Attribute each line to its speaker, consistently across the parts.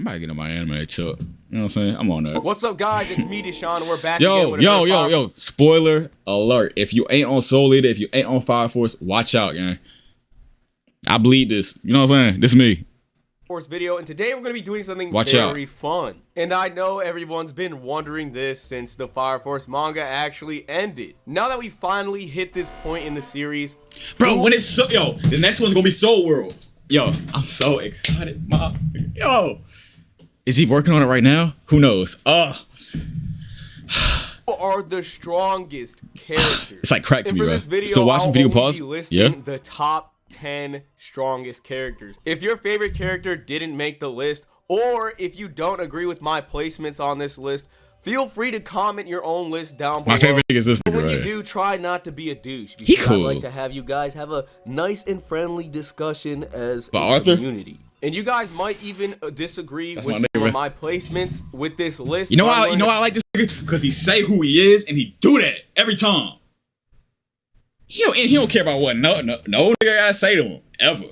Speaker 1: might get in my anime chuck. You know what I'm saying? I'm on that.
Speaker 2: What's up, guys? It's me, Deshaun. We're back again with
Speaker 1: yo. Spoiler alert. If you ain't on Soul Eater, if you ain't on Fire Force, watch out, gang. I bleed this. You know what I'm saying? This is me.
Speaker 2: Force video, and today we're going to be doing something
Speaker 1: Watch
Speaker 2: very
Speaker 1: out.
Speaker 2: fun. And I know everyone's been wondering this since the Fire Force manga actually ended. Now that we finally hit this point in the series,
Speaker 1: bro, when it's so, the next one's gonna be Soul World. Yo, I'm so excited, mom. Yo, is he working on it right now? Who knows?
Speaker 2: Who are the strongest characters?
Speaker 1: It's like crack to me, bro.
Speaker 2: This video,
Speaker 1: Still watching video pause?
Speaker 2: Be listing the top 10 strongest characters. If your favorite character didn't make the list, or if you don't agree with my placements on this list, feel free to comment your own list down below.
Speaker 1: My favorite thing is this nigga,
Speaker 2: when
Speaker 1: right?
Speaker 2: you do, try not to be a douche.
Speaker 1: He cool.
Speaker 2: I'd like to have you guys have a nice and friendly discussion as
Speaker 1: but
Speaker 2: a
Speaker 1: Arthur?
Speaker 2: community. And you guys might even disagree
Speaker 1: That's
Speaker 2: with
Speaker 1: my
Speaker 2: some
Speaker 1: nigga,
Speaker 2: of my placements with this list.
Speaker 1: You know why I like this nigga? Because he say who he is and he do that every time. He don't care about what no nigga gotta say to him ever.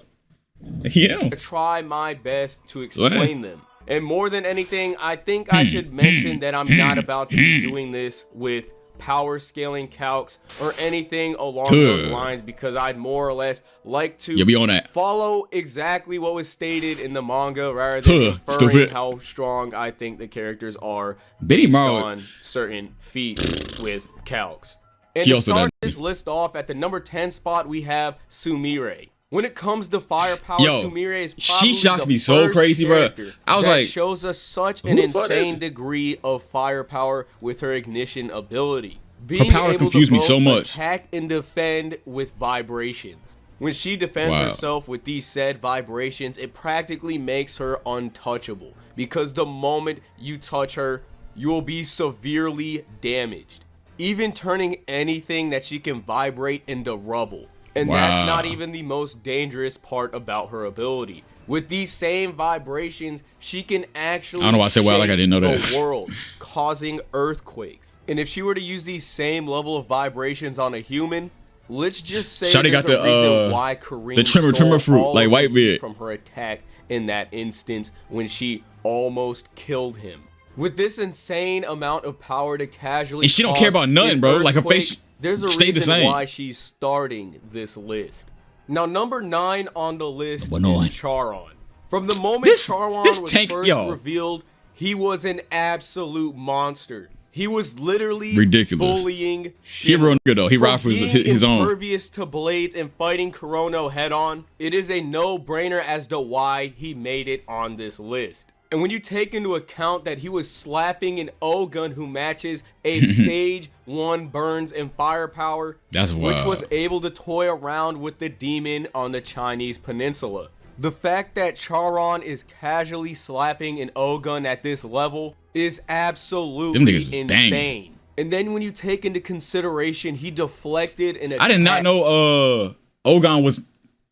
Speaker 1: He don't.
Speaker 2: Try my best to explain them. And more than anything, I think I should mention that I'm not about to be doing this with power scaling calcs or anything along those lines, because I'd more or less like to
Speaker 1: be on that.
Speaker 2: Follow exactly what was stated in the manga rather than inferring how strong I think the characters are based on certain feats with calcs. And to start this list off, at the number 10 spot, we have Sumire. When it comes to firepower, Sumire is probably
Speaker 1: she shocked me so crazy, bro. I was like,
Speaker 2: shows us such an insane degree of firepower with her ignition ability. Being
Speaker 1: her power
Speaker 2: able
Speaker 1: confused
Speaker 2: to
Speaker 1: me so much.
Speaker 2: Attack and defend with vibrations. When she defends herself with these said vibrations, it practically makes her untouchable, because the moment you touch her, you will be severely damaged, even turning anything that she can vibrate into rubble. And that's not even the most dangerous part about her ability. With these same vibrations, she can actually shake the world, causing earthquakes. And if she were to use these same level of vibrations on a human, let's just say there's a reason why Kareem
Speaker 1: tremor fruit, like Whitebeard,
Speaker 2: from her attack in that instance when she almost killed him. With this insane amount of power to casually,
Speaker 1: and she don't care about nothing, bro. Like her face.
Speaker 2: There's a reason why she's starting this list. Now, number 9 on the list is Charon. From the moment Charon was first revealed, he was an absolute monster. He was literally bullying
Speaker 1: Hero nigga though. He ride for his own.
Speaker 2: Impervious to blades and fighting Kurono head on, it is a no-brainer as to why he made it on this list. And when you take into account that he was slapping an O-gun who matches a stage 1 burns and firepower, which was able to toy around with the demon on the Chinese peninsula. The fact that Charon is casually slapping an O-gun at this level is absolutely insane. And then when you take into consideration he deflected an attack.
Speaker 1: I did not know O-gun was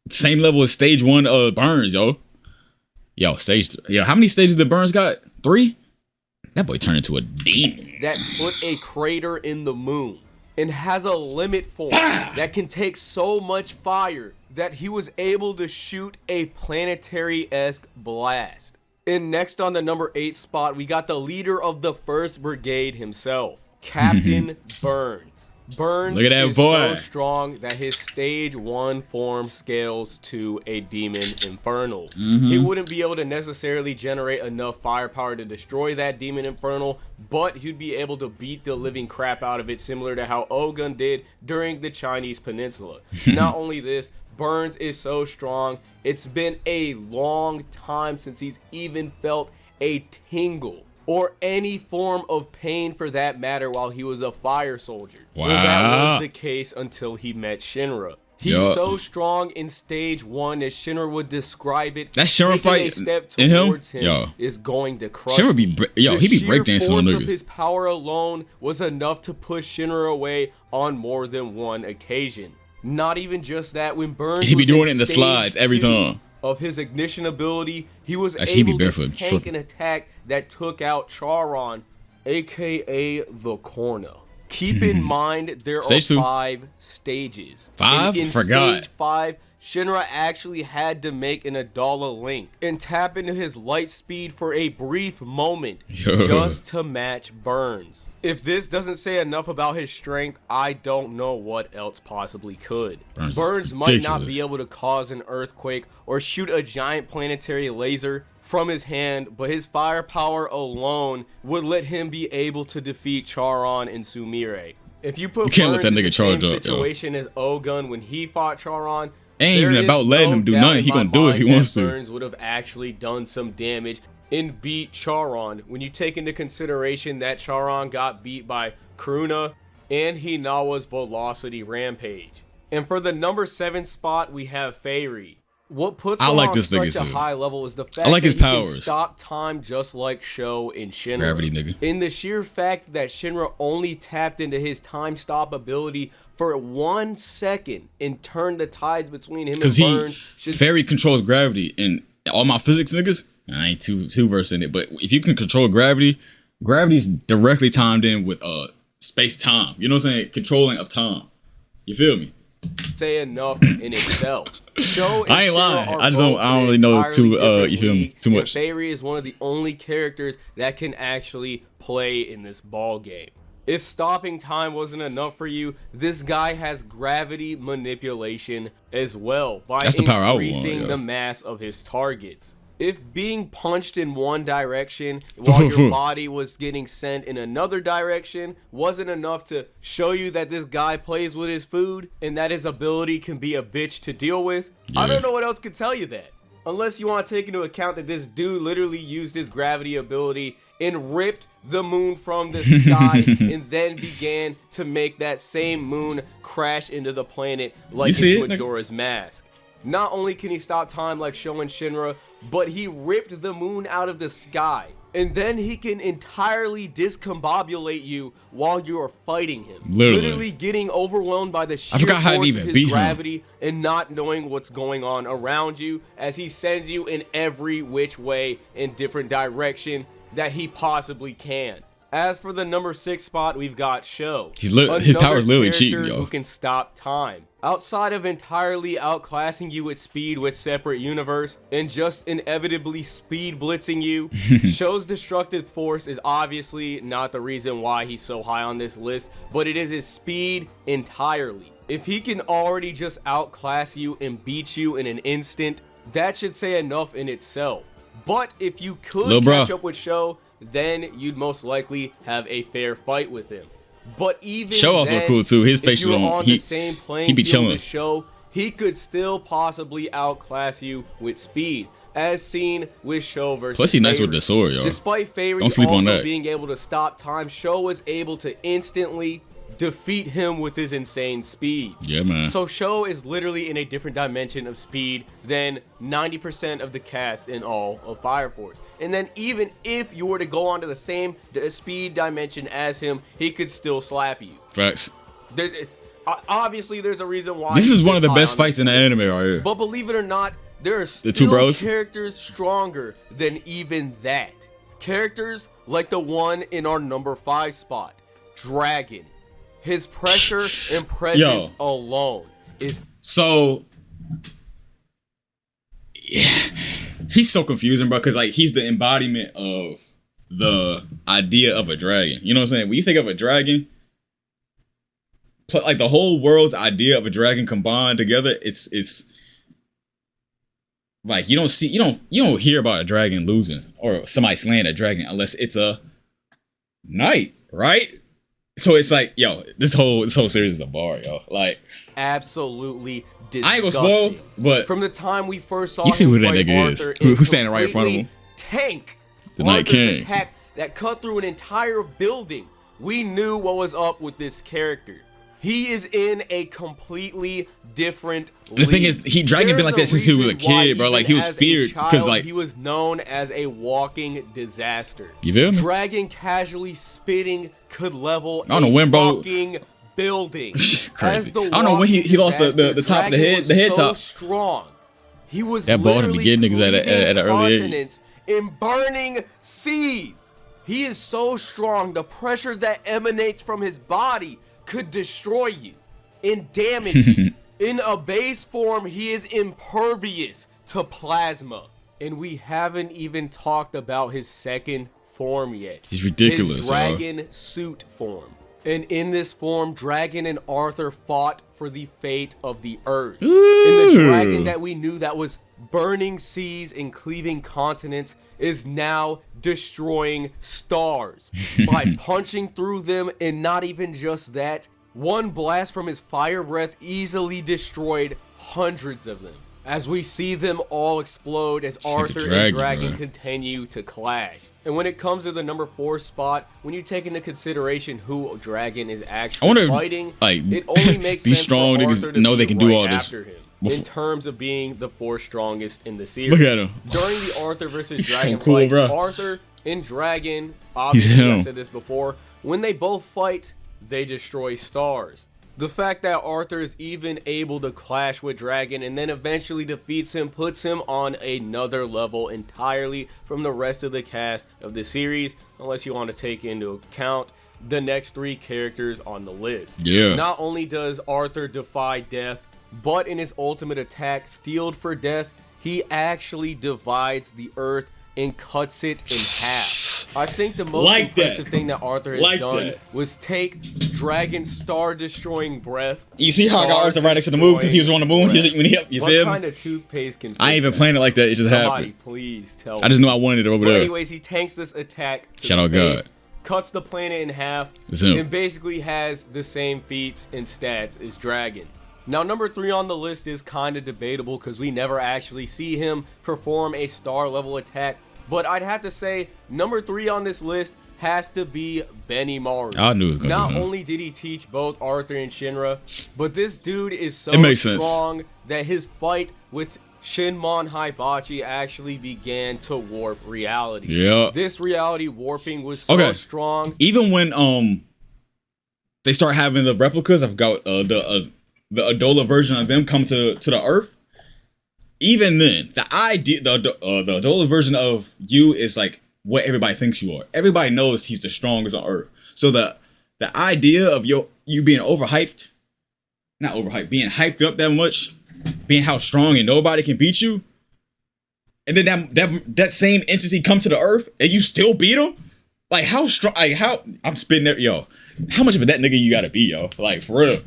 Speaker 1: same level as stage 1 burns, yo. How many stages did Burns got? 3? That boy turned into a demon.
Speaker 2: That put a crater in the moon and has a limit form that can take so much fire that he was able to shoot a planetary-esque blast. And next on the number 8 spot, we got the leader of the 1st Brigade himself, Captain Burns. Burns is so strong that his stage 1 form scales to a demon infernal. He wouldn't be able to necessarily generate enough firepower to destroy that demon infernal, but he'd be able to beat the living crap out of it, similar to how O-gun did during the Chinese peninsula. Not only this, Burns is so strong, it's been a long time since he's even felt a tingle or any form of pain for that matter while he was a fire soldier. Well, that was the case until he met Shinra. He's so strong in stage 1, as Shinra would describe it.
Speaker 1: That Shinra fight
Speaker 2: a step towards him is going to crush him.
Speaker 1: He be breakdancing on niggas.
Speaker 2: His power alone was enough to push Shinra away on more than one occasion. Not even just that, when Burns
Speaker 1: he be doing it in the slides every time.
Speaker 2: Of his ignition ability, he was able to tank an attack that took out Charon, aka the Corner. Keep in mind there are 5 stages.
Speaker 1: 5?
Speaker 2: In
Speaker 1: Forgot.
Speaker 2: stage 5, Shinra actually had to make an Adala link and tap into his light speed for a brief moment just to match Burns. If this doesn't say enough about his strength, I don't know what else possibly could. Burns might not be able to cause an earthquake or shoot a giant planetary laser from his hand, but his firepower alone would let him be able to defeat Charon and Sumire. If you put Burns in the same situation as Ogun when he fought Charon,
Speaker 1: ain't even about letting him do nothing. He gonna do it if he wants to.
Speaker 2: Burns would have actually done some damage and beat Charon when you take into consideration that Charon got beat by Karuna and Hinawa's Velocity Rampage. And for the number 7 spot, we have Fairy. What puts him on such a high level is the fact that he can stop time just like Sho and Shinra.
Speaker 1: Gravity, nigga.
Speaker 2: In the sheer fact that Shinra only tapped into his time stop ability for 1 second and turned the tides between him and Burns.
Speaker 1: Fairy controls gravity, and all my physics niggas, I ain't too versed in it, but if you can control gravity, gravity's directly timed in with space time. You know what I'm saying? Controlling of time. You feel me?
Speaker 2: Say enough in itself.
Speaker 1: I ain't lying. I don't really know you feel me too much.
Speaker 2: Fairy is one of the only characters that can actually play in this ball game. If stopping time wasn't enough for you, this guy has gravity manipulation as well by increasing the mass of his targets. If being punched in one direction while your body was getting sent in another direction wasn't enough to show you that this guy plays with his food and that his ability can be a bitch to deal with, I don't know what else could tell you that. Unless you want to take into account that this dude literally used his gravity ability and ripped the moon from the sky and then began to make that same moon crash into the planet like it's Majora's Mask. Not only can he stop time like Sho and Shinra, but he ripped the moon out of the sky. And then he can entirely discombobulate you while you are fighting him. Literally getting overwhelmed by the sheer force of his gravity and not knowing what's going on around you as he sends you in every which way in different direction that he possibly can. As for the number 6 spot, we've got Sho.
Speaker 1: His power is literally cheating, yo.
Speaker 2: Who can stop time. Outside of entirely outclassing you with speed with separate universe and just inevitably speed blitzing you, Sho's destructive force is obviously not the reason why he's so high on this list, but it is his speed entirely. If he can already just outclass you and beat you in an instant, that should say enough in itself. But if you could catch up with Sho, then you'd most likely have a fair fight with him. But even
Speaker 1: Sho also
Speaker 2: then,
Speaker 1: cool too. His facial
Speaker 2: on the same playing field with Sho, he could still possibly outclass you with speed, as seen with Sho versus
Speaker 1: Plus, he's nice with the sword, yo.
Speaker 2: Despite Fairy also being able to stop time, Sho was able to instantly defeat him with his insane speed.
Speaker 1: Yeah, man.
Speaker 2: So Sho is literally in a different dimension of speed than 90% of the cast in all of Fire Force. And then even if you were to go onto the same speed dimension as him, he could still slap you.
Speaker 1: Facts.
Speaker 2: Obviously, there's a reason why.
Speaker 1: This is one of the best fights in the anime right here.
Speaker 2: But believe it or not, there are still characters stronger than even that. Characters like the one in our number 5 spot, Dragon. His pressure and presence alone is
Speaker 1: so. Yeah, he's so confusing, bro. Because like he's the embodiment of the idea of a dragon. You know what I'm saying? When you think of a dragon, like the whole world's idea of a dragon combined together, it's like you don't hear about a dragon losing or somebody slaying a dragon unless it's a knight, right? So it's like, yo, this whole series is a bar, yo. Like,
Speaker 2: absolutely disgusting.
Speaker 1: I ain't gonna spoil, but
Speaker 2: from the time we first saw
Speaker 1: you see who that nigga is, who's standing right in front of him.
Speaker 2: Tank
Speaker 1: the Night King
Speaker 2: attack that cut through an entire building. We knew what was up with this character. He is in a completely different league.
Speaker 1: The thing is, Dragon been like that since he was a kid, bro. Like he was feared because like
Speaker 2: he was known as a walking disaster.
Speaker 1: You feel me?
Speaker 2: Dragon casually spitting could level
Speaker 1: I don't know when, bro.
Speaker 2: Fucking building.
Speaker 1: Crazy. I don't know when he lost the top of the head top.
Speaker 2: Strong. He was
Speaker 1: that ball to be getting niggas at an early age.
Speaker 2: In burning seas. He is so strong. The pressure that emanates from his body could destroy you and damage you. In a base form, he is impervious to plasma. And we haven't even talked about his second form yet.
Speaker 1: He's ridiculous,
Speaker 2: his dragon suit form. And in this form, Dragon and Arthur fought for the fate of the Earth.
Speaker 1: Ooh.
Speaker 2: And the dragon that we knew that was burning seas and cleaving continents is now destroying stars by punching through them. And not even just that, one blast from his fire breath easily destroyed hundreds of them, as we see them all explode as Arthur and Dragon continue to clash. And when it comes to the number 4 spot, when you take into consideration who Dragon is actually fighting, it only makes
Speaker 1: these
Speaker 2: sense
Speaker 1: strong
Speaker 2: for
Speaker 1: niggas
Speaker 2: Arthur to
Speaker 1: know they
Speaker 2: be
Speaker 1: can do
Speaker 2: right
Speaker 1: all this
Speaker 2: after him, in terms of being the 4th strongest in the series.
Speaker 1: Look at him.
Speaker 2: During the Arthur versus
Speaker 1: He's
Speaker 2: Dragon
Speaker 1: so cool,
Speaker 2: fight,
Speaker 1: bro.
Speaker 2: Arthur and Dragon, obviously I said this before, when they both fight, they destroy stars. The fact that Arthur is even able to clash with Dragon and then eventually defeats him puts him on another level entirely from the rest of the cast of the series, unless you want to take into account the next 3 characters on the list.
Speaker 1: Yeah.
Speaker 2: Not only does Arthur defy death, but in his ultimate attack, Steeled for Death, he actually divides the earth and cuts it in half. I think the most impressive thing that Arthur has done was take Dragon's star-destroying breath.
Speaker 1: You see how I got Arthur right next to the moon because he was on the moon?
Speaker 2: What kind of toothpaste can
Speaker 1: I ain't even playing it like that. It just happened.
Speaker 2: Please tell me.
Speaker 1: I just knew I wanted it over there.
Speaker 2: Anyways, he tanks this attack to
Speaker 1: Shout out
Speaker 2: face,
Speaker 1: God.
Speaker 2: cuts the planet in half, and basically has the same feats and stats as Dragon. Now, number 3 on the list is kind of debatable because we never actually see him perform a star-level attack. But I'd have to say, number 3 on this list has to be Benimaru.
Speaker 1: I knew it was gonna
Speaker 2: Not
Speaker 1: be him.
Speaker 2: only did he teach both Arthur and Shinra, but this dude is so strong that his fight with Shinmon Hibachi actually began to warp reality.
Speaker 1: Yeah.
Speaker 2: This reality warping was so strong.
Speaker 1: Even when they start having the replicas, I forgot the Adola version of them come to the Earth. Even then, the idea, the Adola version of you is like what everybody thinks you are. Everybody knows he's the strongest on Earth. So the idea of you being overhyped, not overhyped, being hyped up that much, being how strong and nobody can beat you, and then that same entity come to the Earth and you still beat him, like how strong? Like how I'm spitting there, yo. How much of a that nigga you gotta be, yo? Like for real,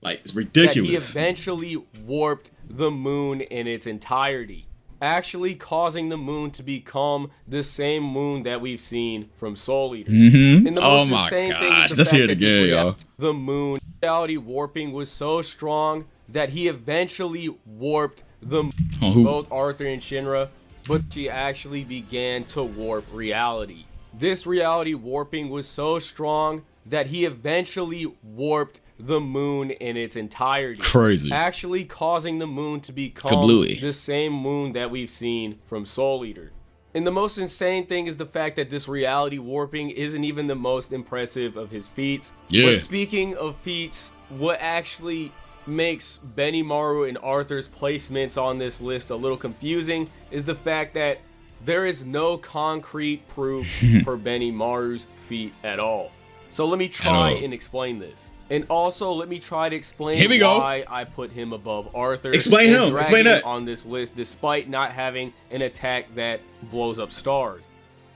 Speaker 1: like it's ridiculous.
Speaker 2: That he eventually warped the moon in its entirety, actually causing the moon to become the same moon that we've seen from Soul Eater. And the most insane thing is the fact that the moon reality warping was so strong that he eventually warped the both Arthur and Shinra, but she actually began to warp reality. This reality warping was so strong that he eventually warped the moon in its entirety.
Speaker 1: Crazy.
Speaker 2: Actually causing the moon to become the same moon that we've seen from Soul Eater. And the most insane thing is the fact that this reality warping isn't even the most impressive of his feats.
Speaker 1: Yeah.
Speaker 2: But speaking of feats, what actually makes Benimaru and Arthur's placements on this list a little confusing is the fact that there is no concrete proof for Benimaru's feat at all. So let me try and explain this. And also, let me try to explain why I put him above Arthur.
Speaker 1: Explain him. Explain that.
Speaker 2: On this list, despite not having an attack that blows up stars.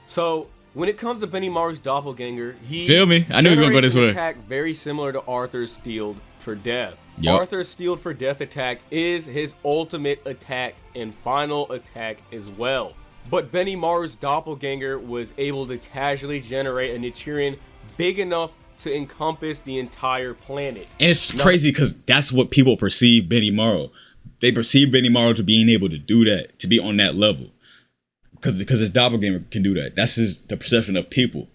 Speaker 2: So, when it comes to Benimaru's doppelganger, he
Speaker 1: feel me. I knew he was gonna go this way.
Speaker 2: Attack very similar to Arthur's Steeled for Death.
Speaker 1: Yep.
Speaker 2: Arthur's Steeled for Death attack is his ultimate attack and final attack as well. But Benimaru's doppelganger was able to casually generate a Nichiren big enough to encompass the entire planet.
Speaker 1: And it's crazy because that's what people perceive Benimaru. They perceive Benimaru to being able to do that, to be on that level. Because his doppelganger can do that. That's the perception of people.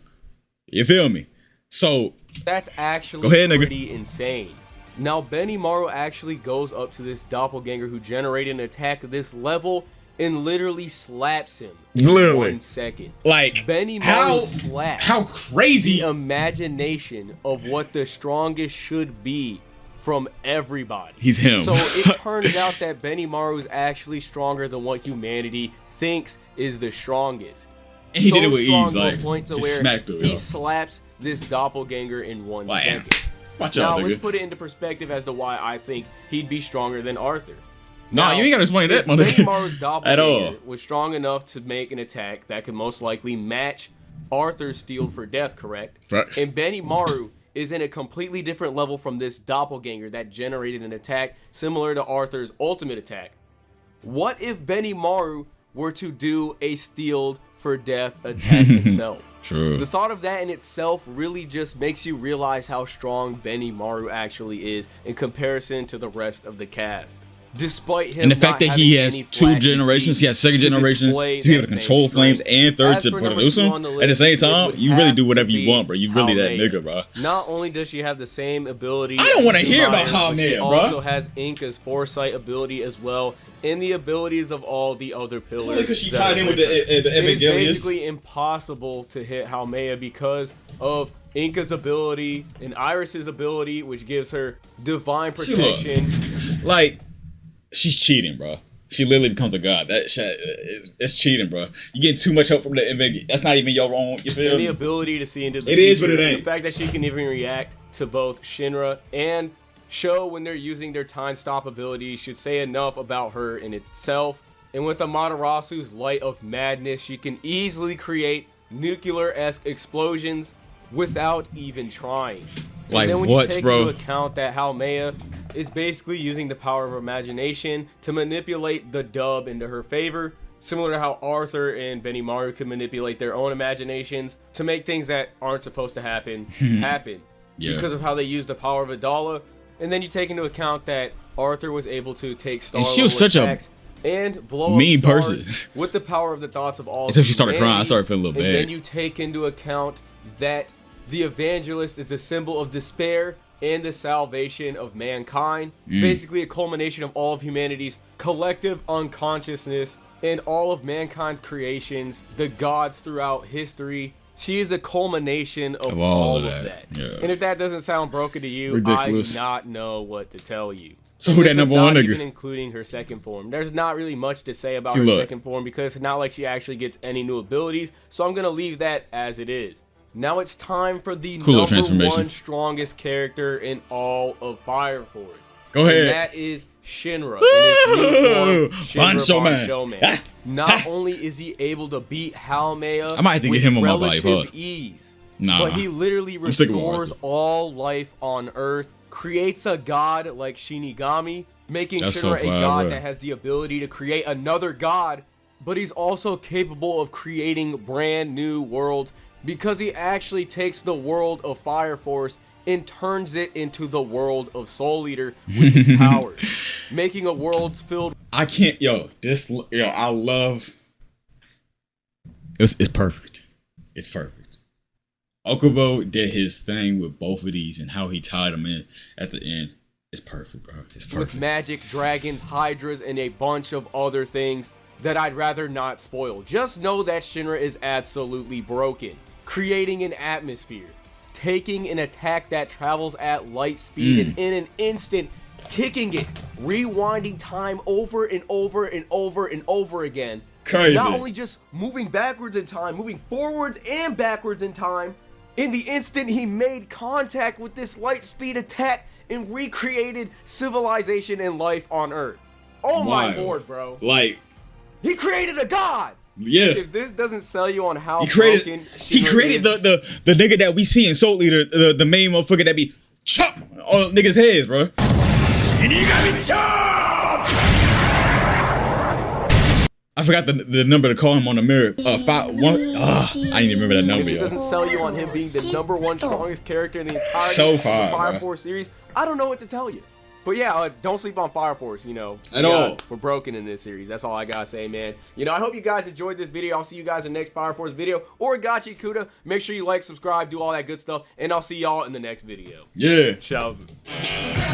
Speaker 1: You feel me? So
Speaker 2: that's actually pretty insane. Now Benimaru actually goes up to this doppelganger who generated an attack of this level and literally slaps him in 1 second.
Speaker 1: Like
Speaker 2: Benimaru slaps
Speaker 1: how crazy
Speaker 2: the imagination of what the strongest should be from everybody.
Speaker 1: He's him.
Speaker 2: So it turns out that Benimaru is actually stronger than what humanity thinks is the strongest.
Speaker 1: And he did it with ease,
Speaker 2: like point to where
Speaker 1: smacked him,
Speaker 2: he slaps this doppelganger in 1 second.
Speaker 1: Watch
Speaker 2: Now,
Speaker 1: out,
Speaker 2: let's
Speaker 1: nigga.
Speaker 2: put it into perspective as to why I think he'd be stronger than Arthur.
Speaker 1: Nah, you ain't gotta explain that, my nigga.
Speaker 2: Benimaru's
Speaker 1: At all.
Speaker 2: doppelganger was strong enough to make an attack that could most likely match Arthur's Steel for Death, correct?
Speaker 1: Facts.
Speaker 2: And Benimaru is in a completely different level from this doppelganger that generated an attack similar to Arthur's ultimate attack. What if Benimaru were to do a Steeled for Death attack himself?
Speaker 1: True.
Speaker 2: The thought of that in itself really just makes you realize how strong Benimaru actually is in comparison to the rest of the cast. Despite him
Speaker 1: And the fact
Speaker 2: not
Speaker 1: that he
Speaker 2: having
Speaker 1: has
Speaker 2: any
Speaker 1: 2
Speaker 2: flashy
Speaker 1: generations,
Speaker 2: feats
Speaker 1: he has second
Speaker 2: to
Speaker 1: generation
Speaker 2: display
Speaker 1: to be able
Speaker 2: that
Speaker 1: to
Speaker 2: same
Speaker 1: control flames,
Speaker 2: strength.
Speaker 1: and third
Speaker 2: As
Speaker 1: to
Speaker 2: for number
Speaker 1: produce
Speaker 2: 2
Speaker 1: them
Speaker 2: on the
Speaker 1: at the
Speaker 2: list,
Speaker 1: same
Speaker 2: it
Speaker 1: time.
Speaker 2: would
Speaker 1: You really
Speaker 2: have
Speaker 1: do
Speaker 2: to
Speaker 1: whatever you
Speaker 2: be
Speaker 1: want, bro. You really that
Speaker 2: Haumea.
Speaker 1: nigga, bro.
Speaker 2: Not only does she have the same ability,
Speaker 1: I don't want to
Speaker 2: as
Speaker 1: hear about
Speaker 2: Haumea, but she
Speaker 1: Haumea, bro.
Speaker 2: also has Inka's foresight ability as well, and the abilities of all the other pillars.
Speaker 1: It's only because she
Speaker 2: that
Speaker 1: tied
Speaker 2: are
Speaker 1: in with
Speaker 2: her.
Speaker 1: the
Speaker 2: It is
Speaker 1: Evangelius.
Speaker 2: basically impossible to hit Haumea because of Inka's ability and Iris's ability, which gives her divine
Speaker 1: See, look.
Speaker 2: protection.
Speaker 1: Like, she's cheating, bro. She literally becomes a god. That shit, it's cheating, bro. You get too much help from the Evangelius. That's not even your own. You feel
Speaker 2: And the
Speaker 1: me?
Speaker 2: ability to see into the
Speaker 1: It
Speaker 2: future.
Speaker 1: is, but it ain't.
Speaker 2: The fact that she can even react to both Shinra and Sho when they're using their time stop ability should say enough about her in itself. And with Amaterasu's Light of Madness, she can easily create nuclear-esque explosions without even trying.
Speaker 1: Like
Speaker 2: and then when
Speaker 1: what,
Speaker 2: you take
Speaker 1: bro?
Speaker 2: into account that Haumea is basically using the power of her imagination to manipulate the dub into her favor, similar to how Arthur and Benimaru can manipulate their own imaginations to make things that aren't supposed to happen happen.
Speaker 1: Yeah.
Speaker 2: Because of how they use the power of Adala. And then you take into account that Arthur was able to take star
Speaker 1: And she was such a
Speaker 2: attacks and blow
Speaker 1: mean
Speaker 2: up stars
Speaker 1: person.
Speaker 2: with the power of the thoughts of all
Speaker 1: Until she started crying, I
Speaker 2: humanity.
Speaker 1: started feeling a little
Speaker 2: And
Speaker 1: bad.
Speaker 2: then you take into account that the evangelist is a symbol of despair and the salvation of mankind. Basically a culmination of all of humanity's collective unconsciousness and all of mankind's creations, the gods throughout history. She is a culmination of all of that.
Speaker 1: Yeah.
Speaker 2: And if that doesn't sound broken to you,
Speaker 1: Ridiculous.
Speaker 2: I do not know what to tell you.
Speaker 1: So
Speaker 2: And
Speaker 1: who
Speaker 2: this
Speaker 1: that
Speaker 2: is
Speaker 1: number one
Speaker 2: not
Speaker 1: nigga?
Speaker 2: even including her second form. There's not really much to say about
Speaker 1: See,
Speaker 2: her
Speaker 1: look.
Speaker 2: second form because it's not like she actually gets any new abilities. So I'm going to leave that as it is. Now it's time for the
Speaker 1: Cool little
Speaker 2: number
Speaker 1: transformation.
Speaker 2: 1 strongest character in all of Fire Force.
Speaker 1: Go
Speaker 2: And
Speaker 1: ahead.
Speaker 2: that is Shinra. In his new form,
Speaker 1: Bancho
Speaker 2: Shinra
Speaker 1: Man.
Speaker 2: Bancho Man.
Speaker 1: Ah.
Speaker 2: Not only is he able to beat Haumea
Speaker 1: I might have to
Speaker 2: with
Speaker 1: get him on my body,
Speaker 2: relative
Speaker 1: pause.
Speaker 2: ease,
Speaker 1: Nah.
Speaker 2: but he literally
Speaker 1: I'm sticking with
Speaker 2: restores
Speaker 1: Arthur.
Speaker 2: all life on Earth, creates a god like Shinigami, making
Speaker 1: That's
Speaker 2: Shinra
Speaker 1: so
Speaker 2: a
Speaker 1: fire,
Speaker 2: god
Speaker 1: bro.
Speaker 2: that has the ability to create another god, but he's also capable of creating brand new worlds because he actually takes the world of Fire Force and turns it into the world of Soul Eater with his powers, making a world filled.
Speaker 1: I can't, I love. It's perfect. It's perfect. Okubo did his thing with both of these and how he tied them in at the end. It's perfect, bro. It's
Speaker 2: with
Speaker 1: perfect.
Speaker 2: magic, dragons, hydras, and a bunch of other things that I'd rather not spoil. Just know that Shinra is absolutely broken, creating an atmosphere, taking an attack that travels at light speed and in an instant, kicking it, rewinding time over and over and over and over again.
Speaker 1: Crazy.
Speaker 2: Not only just moving backwards in time, moving forwards and backwards in time. In the instant he made contact with this light speed attack and recreated civilization and life on Earth. Oh my
Speaker 1: Wild.
Speaker 2: lord, bro.
Speaker 1: Like,
Speaker 2: He created a god!
Speaker 1: yeah.
Speaker 2: If this doesn't sell you on how
Speaker 1: He created
Speaker 2: broken Shinra is,
Speaker 1: the nigga that we see in Soul Eater, the main motherfucker that be chop on niggas' heads, bro. I forgot the number to call him on the mirror. 5-1. I didn't even remember that
Speaker 2: if
Speaker 1: number,
Speaker 2: this
Speaker 1: yo.
Speaker 2: doesn't sell you on him being the number 1 strongest character in the entire
Speaker 1: So far,
Speaker 2: Fire
Speaker 1: bro.
Speaker 2: Force series, I don't know what to tell you. But yeah, don't sleep on Fire Force,
Speaker 1: At all.
Speaker 2: We're broken in this series. That's all I gotta say, man. I hope you guys enjoyed this video. I'll see you guys in the next Fire Force video. Or Gachi Kuda. Make sure you like, subscribe, do all that good stuff. And I'll see y'all in the next video.
Speaker 1: Yeah.
Speaker 2: Ciao.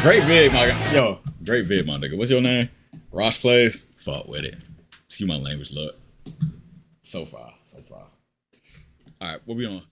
Speaker 1: Great vid, my guy. Yo, great vid, my nigga. What's your name? Rosh Plays? Fuck with it. Excuse my language, look. So far. All right, what we on?